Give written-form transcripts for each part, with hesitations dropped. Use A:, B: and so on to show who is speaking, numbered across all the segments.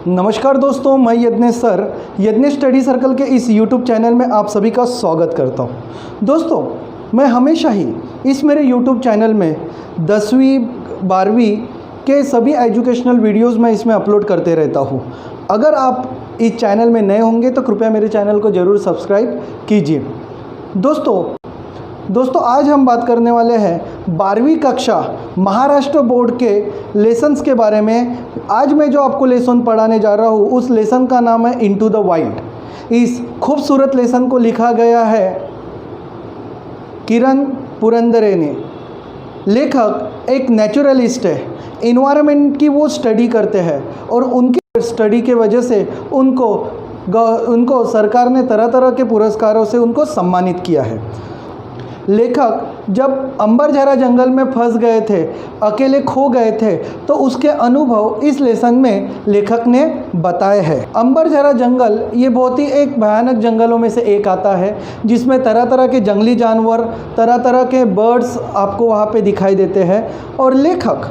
A: नमस्कार दोस्तों, मैं Yagnesh sir Yagnesh study circle के इस YouTube चैनल में आप सभी का स्वागत करता हूं। दोस्तों, मैं हमेशा ही इस मेरे YouTube चैनल में 10वीं 12वीं के सभी एजुकेशनल वीडियोस मैं इसमें अपलोड करते रहता हूं। अगर आप इस चैनल में नए होंगे तो कृपया मेरे चैनल को ज़रूर सब्सक्राइब कीजिए। दोस्तों आज हम बात करने वाले हैं 12वीं कक्षा महाराष्ट्र बोर्ड के लेसन्स के बारे में। आज मैं जो आपको लेसन पढ़ाने जा रहा हूँ उस लेसन का नाम है इनटू द वाइल्ड। इस खूबसूरत लेसन को लिखा गया है किरण पुरंदरे ने। लेखक एक नेचुरलिस्ट है, इन्वायरमेंट की वो स्टडी करते हैं और उनकी स्टडी के वजह से उनको सरकार ने तरह तरह के पुरस्कारों से उनको सम्मानित किया है। लेखक जब अंबरझरा जंगल में फंस गए थे, अकेले खो गए थे, तो उसके अनुभव इस लेसन में लेखक ने बताए हैं। अंबरझरा जंगल ये बहुत ही एक भयानक जंगलों में से एक आता है, जिसमें तरह तरह के जंगली जानवर, तरह तरह के बर्ड्स आपको वहाँ पे दिखाई देते हैं। और लेखक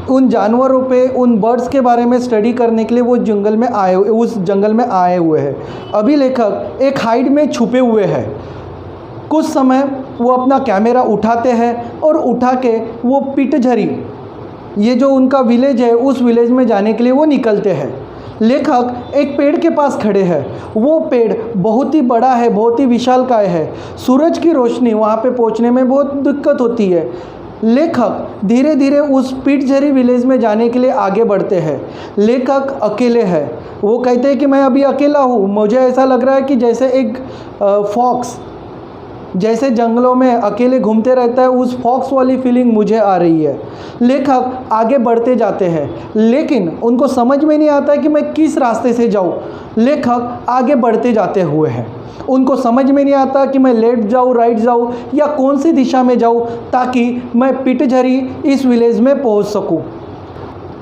A: उन जानवरों पे, उन बर्ड्स के बारे में स्टडी करने के लिए उस जंगल में आए हुए हैं। अभी लेखक एक हाइड में छुपे हुए हैं। कुछ समय वो अपना कैमरा उठाते हैं और उठा के वो पिटझरी, ये जो उनका विलेज है, उस विलेज में जाने के लिए वो निकलते हैं। लेखक एक पेड़ के पास खड़े हैं। वो पेड़ बहुत ही बड़ा है, बहुत ही विशालकाय है। सूरज की रोशनी वहाँ पे पहुँचने में बहुत दिक्कत होती है। लेखक धीरे धीरे उस पिटझरी विलेज में जाने के लिए आगे बढ़ते हैं। लेखक अकेले हैं। वो कहते हैं कि मैं अभी अकेला हूँ। मुझे ऐसा लग रहा है कि जैसे एक फॉक्स जैसे जंगलों में अकेले घूमते रहता है, उस फॉक्स वाली फीलिंग मुझे आ रही है। लेखक आगे बढ़ते जाते हैं, लेकिन उनको समझ में नहीं आता है कि मैं किस रास्ते से जाऊं। लेखक आगे बढ़ते जाते हुए हैं। उनको समझ में नहीं आता कि मैं लेफ्ट जाऊं, राइट जाऊं या कौन सी दिशा में जाऊं ताकि मैं पिटझरी इस विलेज में पहुंच सकूं।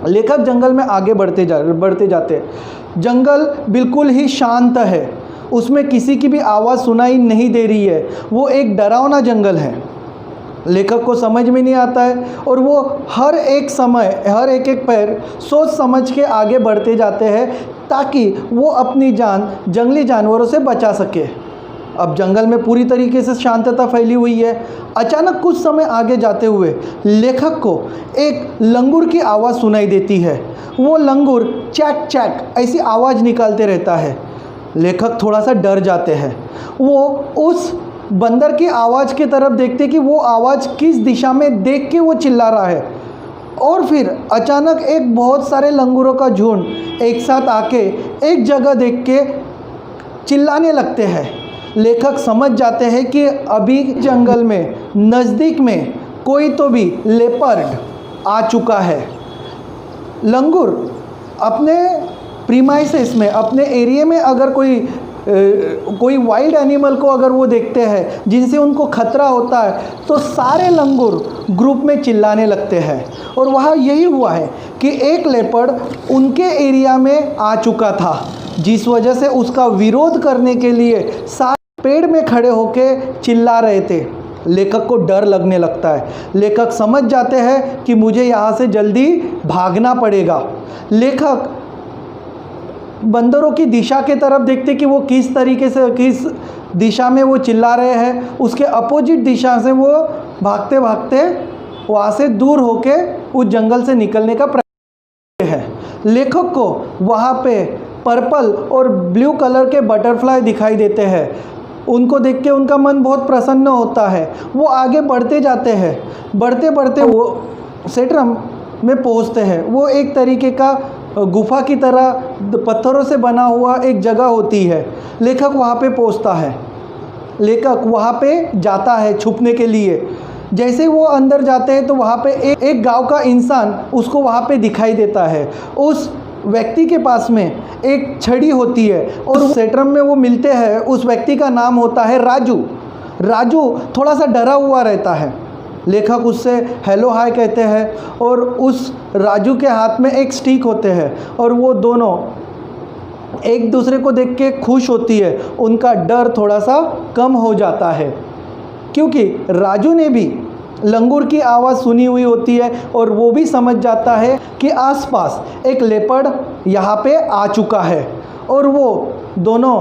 A: लेखक जंगल में आगे बढ़ते जाते हैं। जंगल बिल्कुल ही शांत है, उसमें किसी की भी आवाज़ सुनाई नहीं दे रही है। वो एक डरावना जंगल है। लेखक को समझ में नहीं आता है और वो हर एक पैर सोच समझ के आगे बढ़ते जाते हैं ताकि वो अपनी जान जंगली जानवरों से बचा सके। अब जंगल में पूरी तरीके से शांतता फैली हुई है। अचानक कुछ समय आगे जाते हुए लेखक को एक लंगूर की आवाज़ सुनाई देती है। वो लंगूर चैक चैक ऐसी आवाज़ निकालते रहता है। लेखक थोड़ा सा डर जाते हैं। वो उस बंदर की आवाज़ की तरफ देखते कि वो आवाज़ किस दिशा में देख के वो चिल्ला रहा है। और फिर अचानक एक बहुत सारे लंगूरों का झुंड एक साथ आके एक जगह देख के चिल्लाने लगते हैं। लेखक समझ जाते हैं कि अभी जंगल में नज़दीक में कोई तो भी लेपर्ड आ चुका है। लंगूर अपने प्रीमाइसेस में, अपने एरिया में अगर कोई वाइल्ड एनिमल को अगर वो देखते हैं जिनसे उनको खतरा होता है, तो सारे लंगूर ग्रुप में चिल्लाने लगते हैं। और वहाँ यही हुआ है कि एक लेपर्ड उनके एरिया में आ चुका था, जिस वजह से उसका विरोध करने के लिए सारे पेड़ में खड़े होके चिल्ला रहे थे। लेखक को डर लगने लगता है। लेखक समझ जाते हैं कि मुझे यहाँ से जल्दी भागना पड़ेगा। लेखक बंदरों की दिशा के तरफ देखते कि वो किस तरीके से, किस दिशा में वो चिल्ला रहे हैं। उसके अपोजिट दिशा से वो भागते भागते वहाँ से दूर होके उस जंगल से निकलने का प्रयास है। लेखक को वहाँ पे पर्पल और ब्लू कलर के बटरफ्लाई दिखाई देते हैं। उनको देख के उनका मन बहुत प्रसन्न होता है। वो आगे बढ़ते जाते हैं। बढ़ते बढ़ते वो सेटरम में पहुँचते हैं। वो एक तरीके का गुफा की तरह पत्थरों से बना हुआ एक जगह होती है। लेखक वहाँ पे पहुँचता है। लेखक वहाँ पे जाता है छुपने के लिए। जैसे वो अंदर जाते हैं तो वहाँ पे एक गांव का इंसान उसको वहाँ पे दिखाई देता है। उस व्यक्ति के पास में एक छड़ी होती है और उस सेटरम में वो मिलते हैं। उस व्यक्ति का नाम होता है राजू। राजू थोड़ा सा डरा हुआ रहता है। लेखक उससे हेलो हाय कहते हैं और उस राजू के हाथ में एक स्टिक होते हैं और वो दोनों एक दूसरे को देख के खुश होती है। उनका डर थोड़ा सा कम हो जाता है, क्योंकि राजू ने भी लंगूर की आवाज़ सुनी हुई होती है और वो भी समझ जाता है कि आसपास एक लेपर्ड यहाँ पे आ चुका है और वो दोनों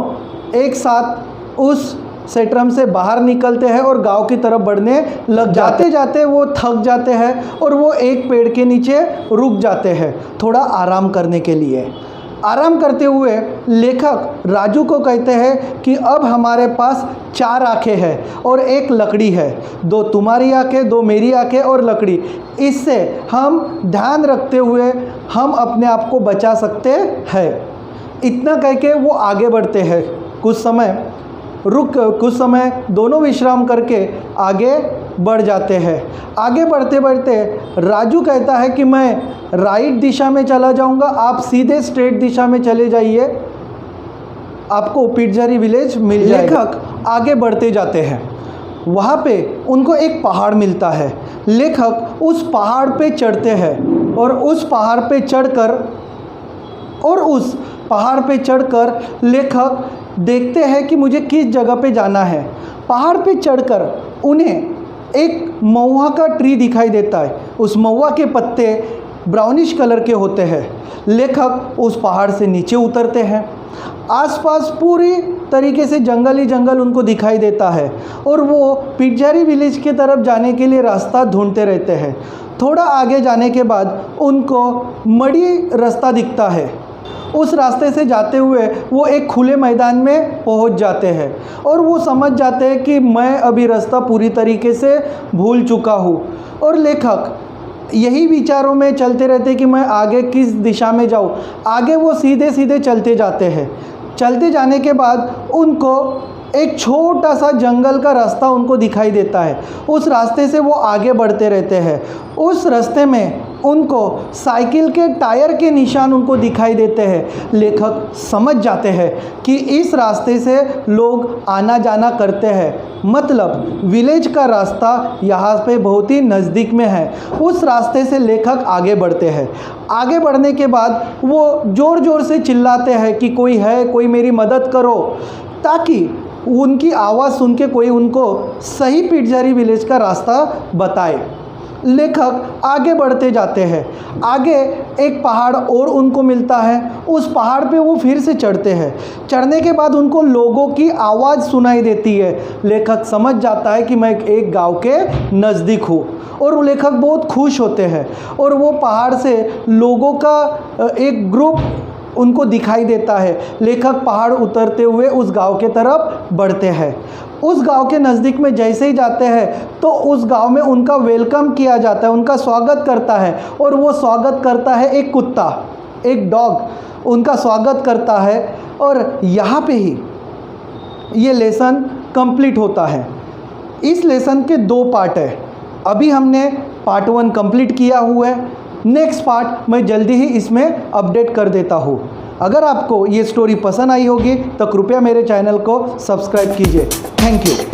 A: एक साथ उस सेट्रम से बाहर निकलते हैं और गांव की तरफ बढ़ने लग जाते जाते वो थक जाते हैं और वो एक पेड़ के नीचे रुक जाते हैं थोड़ा आराम करने के लिए। आराम करते हुए लेखक राजू को कहते हैं कि अब हमारे पास 4 आंखें हैं और एक लकड़ी है, 2 तुम्हारी आंखें, 2 मेरी आंखें और लकड़ी, इससे हम ध्यान रखते हुए हम अपने आप को बचा सकते हैं। इतना कह के वो आगे बढ़ते हैं। कुछ समय दोनों विश्राम करके आगे बढ़ जाते हैं। आगे बढ़ते बढ़ते राजू कहता है कि मैं राइट दिशा में चला जाऊंगा, आप सीधे स्ट्रेट दिशा में चले जाइए, आपको पिटजारी विलेज मिल जाएगा। लेखक आगे बढ़ते जाते हैं। वहाँ पे उनको एक पहाड़ मिलता है। लेखक उस पहाड़ पे चढ़ते हैं और उस पहाड़ पे चढ़कर लेखक देखते हैं कि मुझे किस जगह पे जाना है। पहाड़ पे चढ़कर उन्हें एक महुआ का ट्री दिखाई देता है। उस महुआ के पत्ते ब्राउनिश कलर के होते हैं। लेखक उस पहाड़ से नीचे उतरते हैं। आसपास पूरी तरीके से जंगल ही जंगल उनको दिखाई देता है और वो पिटजारी विलेज की तरफ जाने के लिए रास्ता ढूंढते रहते हैं। थोड़ा आगे जाने के बाद उनको मड़ी रास्ता दिखता है। उस रास्ते से जाते हुए वो एक खुले मैदान में पहुंच जाते हैं और वो समझ जाते हैं कि मैं अभी रास्ता पूरी तरीके से भूल चुका हूँ। और लेखक यही विचारों में चलते रहते हैं कि मैं आगे किस दिशा में जाऊँ। आगे वो सीधे सीधे चलते जाते हैं। चलते जाने के बाद उनको एक छोटा सा जंगल का रास्ता उनको दिखाई देता है। उस रास्ते से वो आगे बढ़ते रहते हैं। उस रास्ते में उनको साइकिल के टायर के निशान उनको दिखाई देते हैं। लेखक समझ जाते हैं कि इस रास्ते से लोग आना जाना करते हैं, मतलब विलेज का रास्ता यहाँ पे बहुत ही नज़दीक में है। उस रास्ते से लेखक आगे बढ़ते हैं। आगे बढ़ने के बाद वो ज़ोर ज़ोर से चिल्लाते हैं कि कोई है, कोई मेरी मदद करो, ताकि उनकी आवाज़ सुन के कोई उनको सही पिटजारी विलेज का रास्ता बताए। लेखक आगे बढ़ते जाते हैं। आगे एक पहाड़ और उनको मिलता है। उस पहाड़ पे वो फिर से चढ़ते हैं। चढ़ने के बाद उनको लोगों की आवाज़ सुनाई देती है। लेखक समझ जाता है कि मैं एक गांव के नज़दीक हूँ और लेखक बहुत खुश होते हैं और वो पहाड़ से लोगों का एक ग्रुप उनको दिखाई देता है। लेखक पहाड़ उतरते हुए उस गांव के तरफ बढ़ते हैं। उस गांव के नज़दीक में जैसे ही जाते हैं तो उस गांव में उनका वेलकम किया जाता है, उनका स्वागत करता है और वो स्वागत करता है एक कुत्ता, एक डॉग उनका स्वागत करता है। और यहाँ पे ही ये लेसन कंप्लीट होता है। इस लेसन के 2 पार्ट है। अभी हमने पार्ट 1 कंप्लीट किया हुआ है। नेक्स्ट पार्ट मैं जल्दी ही इसमें अपडेट कर देता हूँ। अगर आपको ये स्टोरी पसंद आई होगी तो कृपया मेरे चैनल को सब्सक्राइब कीजिए। Thank you.